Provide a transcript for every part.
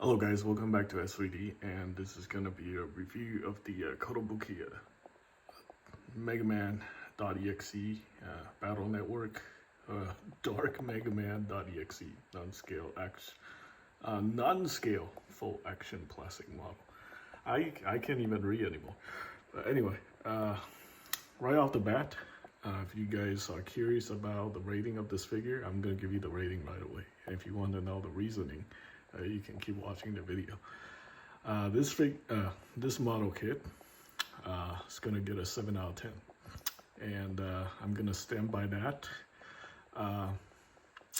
Hello guys, welcome back to S3D, and this is going to be a review of the Kotobukiya Mega Man.EXE Battle Network Dark Mega Man.EXE non-scale full action plastic model. I can't even read anymore. But anyway, right off the bat, if you guys are curious about the rating of this figure, I'm going to give you the rating right away. And if you want to know the reasoning, you can keep watching the video. This model kit is gonna get a 7 out of 10, and I'm gonna stand by that.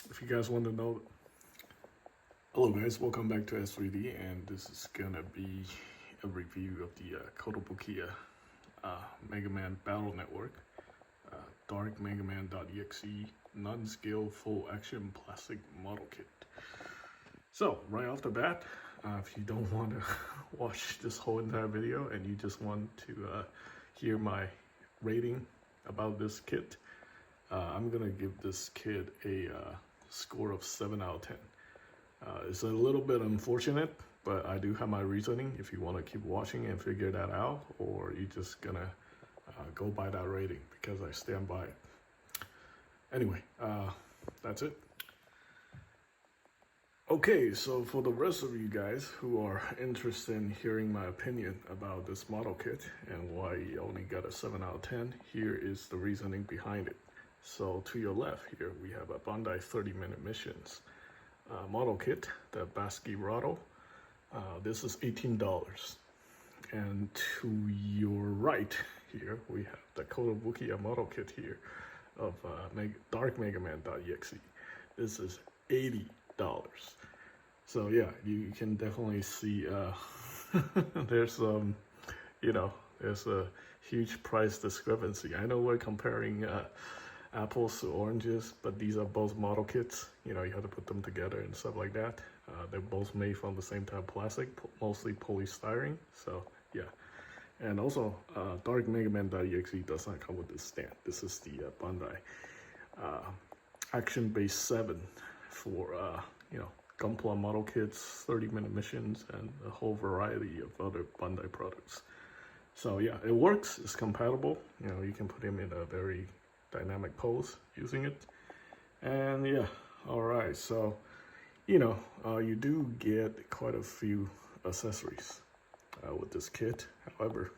If you guys want to know, hello guys, welcome back to S3D, and this is gonna be a review of the Kotobukiya Mega Man Battle Network Dark Mega Man.EXE non-scale full action plastic model kit. So, right off the bat, if you don't want to watch this whole entire video and you just want to hear my rating about this kit, I'm going to give this kit a score of 7 out of 10. It's a little bit unfortunate, but I do have my reasoning if you want to keep watching and figure that out, or you're just going to go by that rating because I stand by it. Anyway, that's it. Okay, so for the rest of you guys who are interested in hearing my opinion about this model kit and why you only got a 7 out of 10, here is the reasoning behind it. So to your left here, we have a Bandai 30-minute missions model kit, the Basquirado. This is $18. And to your right here, we have the Kotobukiya model kit here of Dark Mega Man.EXE. This is $80. So yeah, you can definitely see there's there's a huge price discrepancy. I know we're comparing apples to oranges, but these are both model kits. You know, you have to put them together and stuff like that. They're both made from the same type of plastic, mostly polystyrene. So yeah, and also Dark Mega Man.EXE does not come with this stand. This is the Bandai Action Base 7 for Gunpla model kits, 30-minute missions, and a whole variety of other Bandai products. So yeah, it works. It's compatible. You know, you can put him in a very dynamic pose using it. And yeah, all right. So you do get quite a few accessories with this kit. However,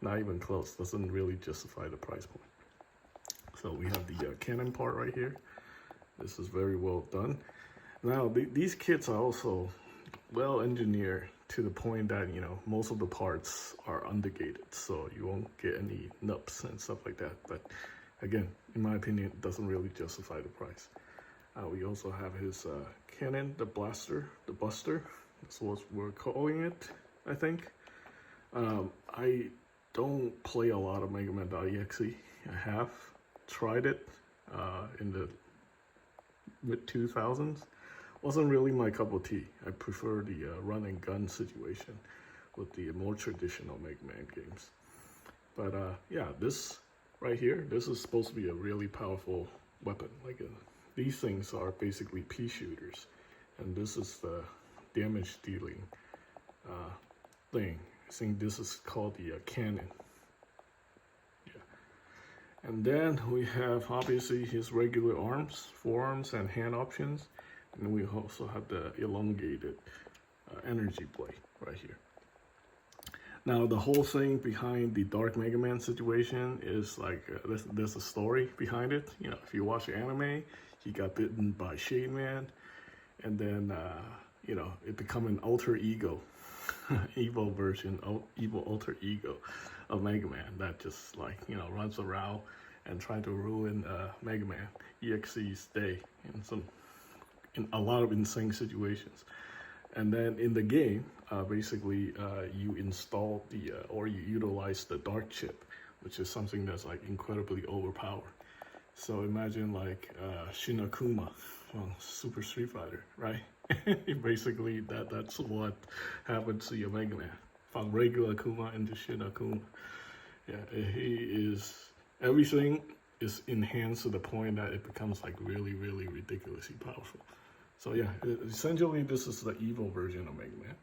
not even close. Doesn't really justify the price point. So we have the cannon part right here. This is very well done. Now, these kits are also well engineered to the point that, most of the parts are undegated, so you won't get any nups and stuff like that. But again, in my opinion, it doesn't really justify the price. We also have his cannon, the buster. That's what we're calling it, I think. I don't play a lot of Mega Man.EXE. I have tried it in the mid-2000s. Wasn't really my cup of tea. I prefer the run and gun situation with the more traditional Mega Man games. But yeah, this right here, this is supposed to be a really powerful weapon. These things are basically pea shooters, and this is the damage dealing thing. I think this is called the cannon. And then we have obviously his regular arms, forearms, and hand options. And we also have the elongated energy blade right here. Now, the whole thing behind the Dark Mega Man situation is there's a story behind it. You know, if you watch the anime, he got bitten by Shade Man, and then it become an alter ego, evil alter ego of Mega Man that just runs around and try to ruin Mega Man EXE's day in a lot of insane situations. And then in the game, basically you install or you utilize the dark chip, which is something that's incredibly overpowered. So imagine Shinakuma from Super Street Fighter, right? Basically that's what happens to your Mega Man. From regular Kuma into Shinakuma. Yeah, everything is enhanced to the point that it becomes really, really ridiculously powerful. So yeah, essentially this is the evil version of Mega Man.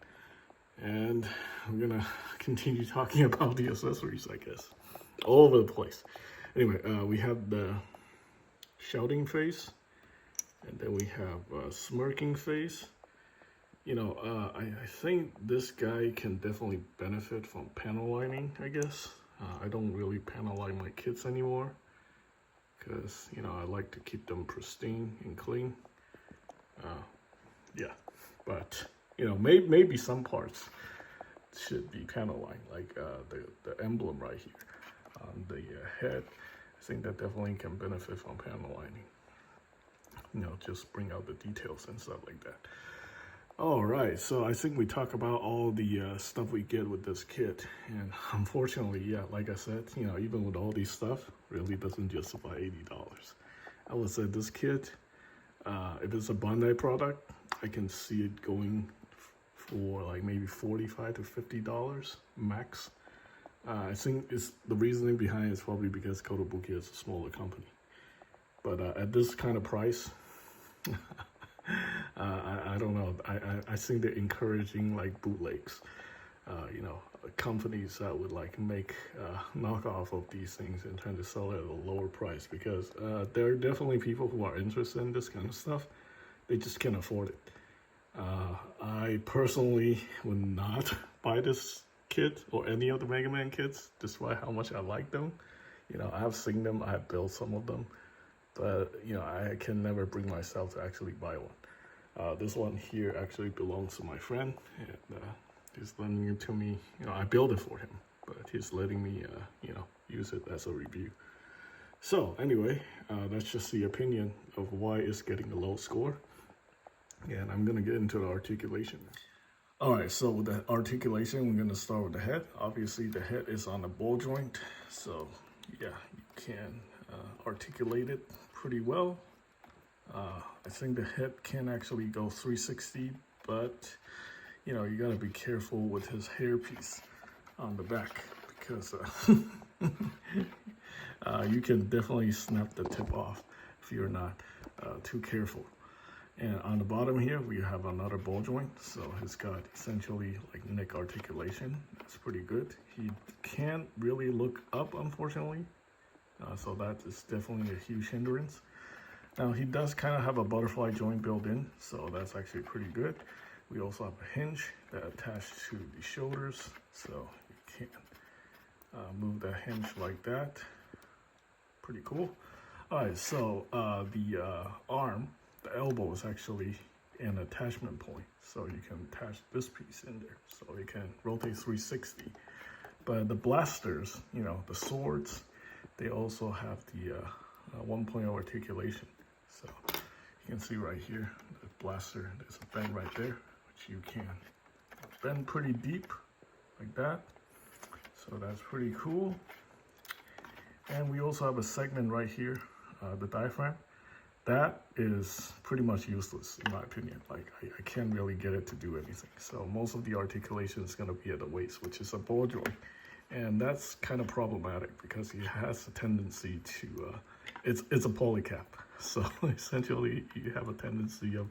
And we're gonna continue talking about the accessories, I guess. All over the place. Anyway, we have the shouting face. And then we have smirking face. You know, I think this guy can definitely benefit from panel lining, I guess. I don't really panel line my kits anymore. Because, you know, I like to keep them pristine and clean. Yeah, but, you know, maybe some parts should be panel lined, like the emblem right here on the head. I think that definitely can benefit from panel lining. You know, just bring out the details and stuff like that. All right, so I think we talk about all the stuff we get with this kit, and unfortunately, yeah, like I said, you know, even with all these stuff, really doesn't justify $80. I would say this kit, if it's a Bandai product, I can see it going for like maybe $45 to $50 max. I think the reasoning behind it is probably because Kotobukiya is a smaller company. But at this kind of price, I don't know. I think they're encouraging like bootlegs. You know, companies that would like make knockoff of these things and trying to sell it at a lower price, because there are definitely people who are interested in this kind of stuff. They just can't afford it. I personally would not buy this kit or any of the Mega Man kits, despite how much I like them. You know, I have seen them, I have built some of them, but you know, I can never bring myself to actually buy one. This one here actually belongs to my friend, and he's lending it to me. You know, I built it for him, but he's letting me, you know, use it as a review. So anyway, that's just the opinion of why it's getting a low score. And I'm gonna get into the articulation. All right, so with the articulation, we're gonna start with the head. Obviously, the head is on the ball joint, so yeah, you can articulate it pretty well. I think the head can actually go 360, but you know, you gotta be careful with his hairpiece on the back, because you can definitely snap the tip off if you're not too careful. And on the bottom here, we have another ball joint. So he's got essentially like neck articulation. That's pretty good. He can't really look up, unfortunately. So that is definitely a huge hindrance. Now he does kind of have a butterfly joint built in, so that's actually pretty good. We also have a hinge that attached to the shoulders, so you can move that hinge like that. Pretty cool. All right, so the arm, the elbow is actually an attachment point, so you can attach this piece in there, so it can rotate 360. But the blasters, you know, the swords, they also have the 1.0 articulation. So you can see right here, the blaster, there's a bend right there, which you can bend pretty deep like that. So that's pretty cool. And we also have a segment right here, the diaphragm. That is pretty much useless in my opinion. Like I can't really get it to do anything. So most of the articulation is gonna be at the waist, which is a ball joint. And that's kind of problematic because it has a tendency to, it's a polycap. So essentially you have a tendency of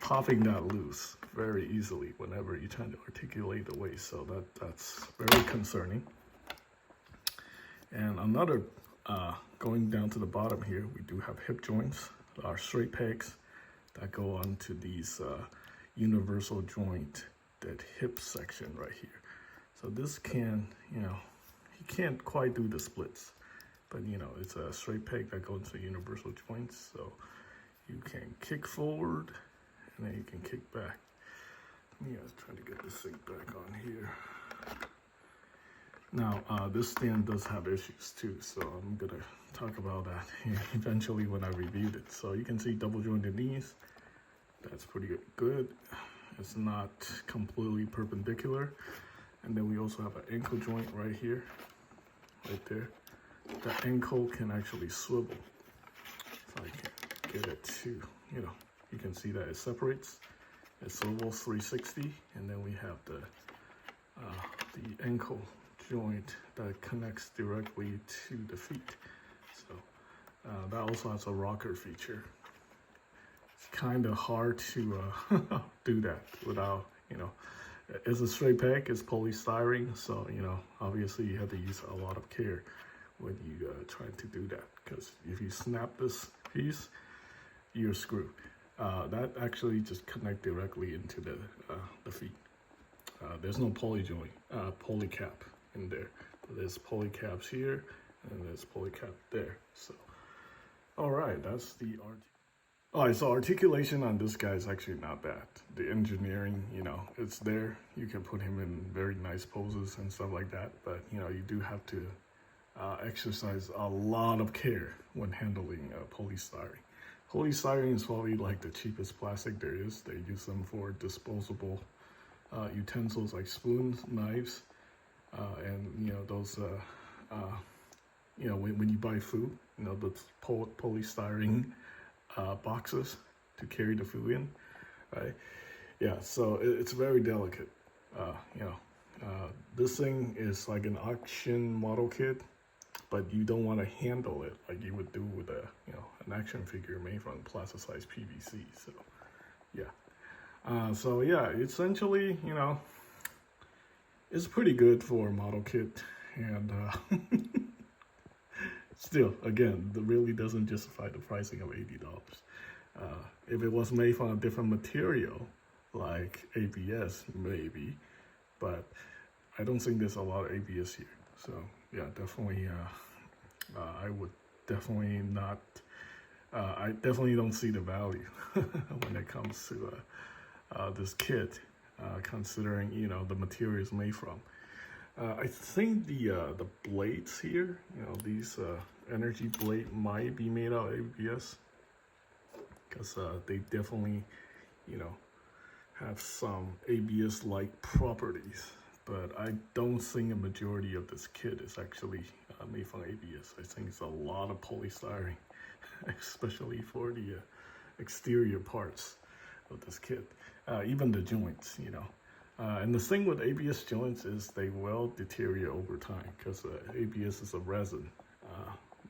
popping that loose very easily whenever you're trying to articulate the waist. So that's very concerning. And another, going down to the bottom here, we do have hip joints, our straight pegs that go onto these universal joint, that hip section right here. So this can, you know, he can't quite do the splits, but you know, it's a straight peg that goes into universal joints. So you can kick forward and then you can kick back. Let me try to get this thing back on here. Now, this stand does have issues too, so I'm gonna talk about that eventually when I reviewed it. So you can see double jointed knees. That's pretty good. It's not completely perpendicular. And then we also have an ankle joint right here, right there. The ankle can actually swivel. If I can get it to, you know, you can see that it separates. It swivels 360, and then we have the ankle joint that connects directly to the feet. So that also has a rocker feature. kind of hard to do that without, it's a straight peg, it's polystyrene, so, obviously you have to use a lot of care when you try to do that, because if you snap this piece, you're screwed. That actually just connect directly into the feet. There's no poly joint, poly cap in there. There's poly caps here, and there's poly cap there. So, all right, that's the art. All right, so articulation on this guy is actually not bad. The engineering, it's there. You can put him in very nice poses and stuff like that. But, you do have to exercise a lot of care when handling polystyrene. Polystyrene is probably like the cheapest plastic there is. They use them for disposable utensils like spoons, knives, and, those, when you buy food, the polystyrene boxes to carry the food in, right? Yeah, so it's very delicate. This thing is like an auction model kit, but you don't want to handle it like you would do with an action figure made from plasticized PVC. So, yeah. Essentially, it's pretty good for a model kit, and still, again, it really doesn't justify the pricing of $80. If it was made from a different material, like ABS, maybe, but I don't think there's a lot of ABS here. So, yeah, definitely, I would definitely not, I definitely don't see the value when it comes to this kit, considering, the material it's made from. I think the blades here, these energy blade might be made out of ABS, because they definitely, have some ABS-like properties. But I don't think a majority of this kit is actually made from ABS. I think it's a lot of polystyrene, especially for the exterior parts of this kit, even the joints, And the thing with ABS joints is they will deteriorate over time, because ABS is a resin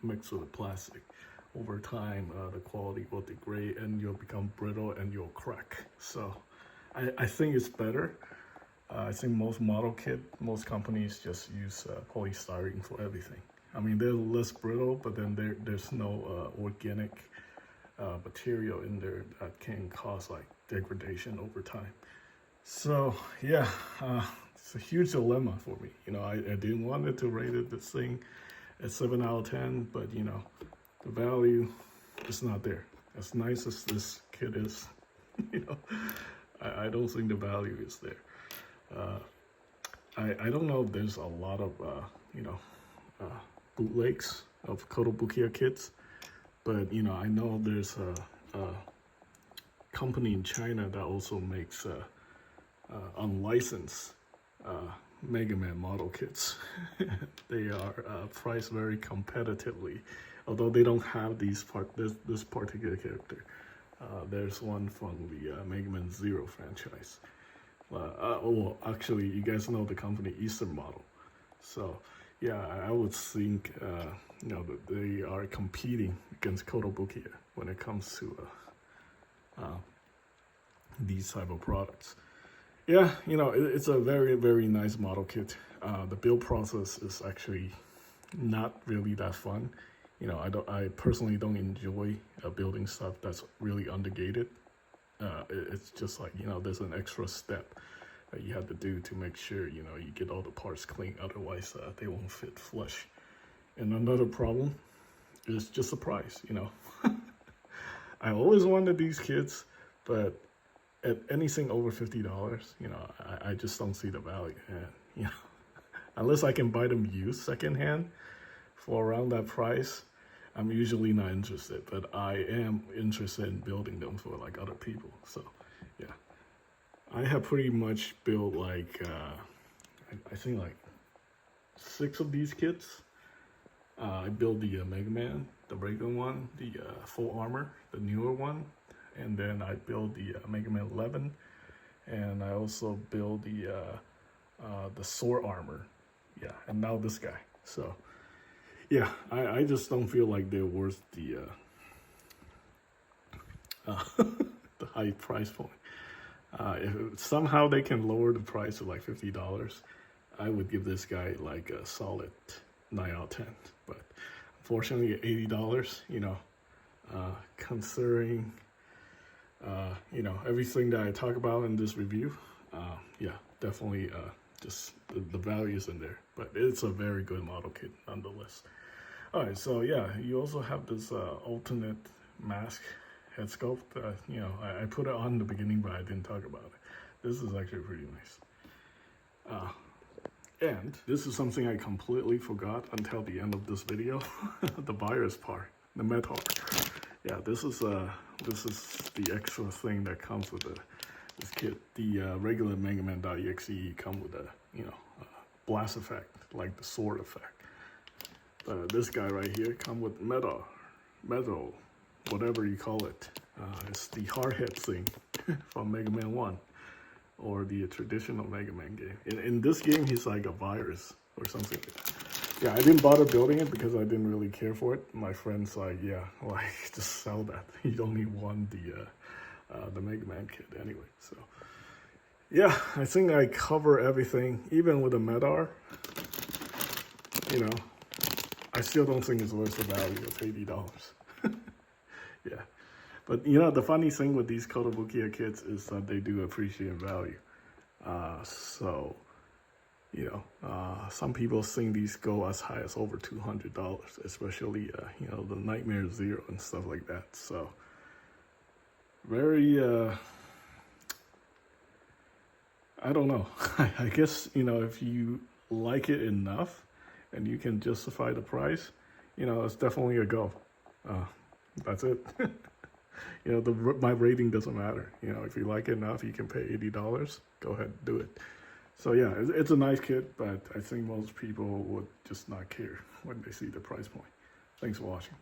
mixed with plastic. Over time, the quality will degrade and you'll become brittle and you'll crack. So I think it's better. I think most companies just use polystyrene for everything. I mean, they're less brittle, but then there's no organic material in there that can cause like degradation over time. So yeah, it's a huge dilemma for me. I didn't want it to rate this thing at 7 out of 10, but the value is not there. As nice as this kit is, I don't think the value is there. I don't know if there's a lot of bootlegs of Kotobukiya kits, but I know there's a company in China that also makes unlicensed Mega Man model kits. They are priced very competitively, although they don't have this particular character. There's one from the Mega Man Zero franchise. Well, actually, you guys know the company Eastern Model. So, yeah, I would think, that they are competing against Kotobukiya when it comes to these type of products. Yeah, it's a very, very nice model kit. The build process is actually not really that fun. I personally don't enjoy building stuff that's really undergated. It's just like, there's an extra step that you have to do to make sure, you get all the parts clean. Otherwise, they won't fit flush. And another problem is just the price, I always wanted these kits, but at anything over $50, I just don't see the value. And, unless I can buy them used secondhand for around that price, I'm usually not interested, but I am interested in building them for like other people. So, yeah, I have pretty much built like, I think like 6 of these kits. I built the Mega Man, the regular one, the full armor, the newer one, and then I built the Mega Man 11, and I also built the sword armor, yeah, and now this guy. So, yeah, I just don't feel like they're worth the the high price point. If somehow they can lower the price to like $50, I would give this guy like a solid 9 out of 10. But unfortunately, at $80, considering everything that I talk about in this review, yeah, definitely just the value is in there. But it's a very good model kit nonetheless. All right, so yeah, you also have this alternate mask head sculpt. I put it on in the beginning, but I didn't talk about it. This is actually pretty nice. And this is something I completely forgot until the end of this video, the virus part, the metal. Yeah, this is the extra thing that comes with this kit. The regular Mega Man.EXE come with a blast effect, like the sword effect. This guy right here come with metal, whatever you call it. It's the hard head thing from Mega Man 1, or the traditional Mega Man game. In this game, he's like a virus or something like that. Yeah, I didn't bother building it because I didn't really care for it. My friend's like, yeah, like just sell that. You only won the Mega Man kit anyway. So yeah, I think I cover everything, even with the Medar. I still don't think it's worth the value of $80. Yeah, but the funny thing with these Kotobukiya kits is that they do appreciate value. So some people think these go as high as over $200, especially the Nightmare Zero and stuff like that. So very I don't know. I guess if you like it enough and you can justify the price, it's definitely a go. That's it. My rating doesn't matter. If you like it enough, you can pay $80. Go ahead and do it. So yeah, it's a nice kit, but I think most people would just not care when they see the price point. Thanks for watching.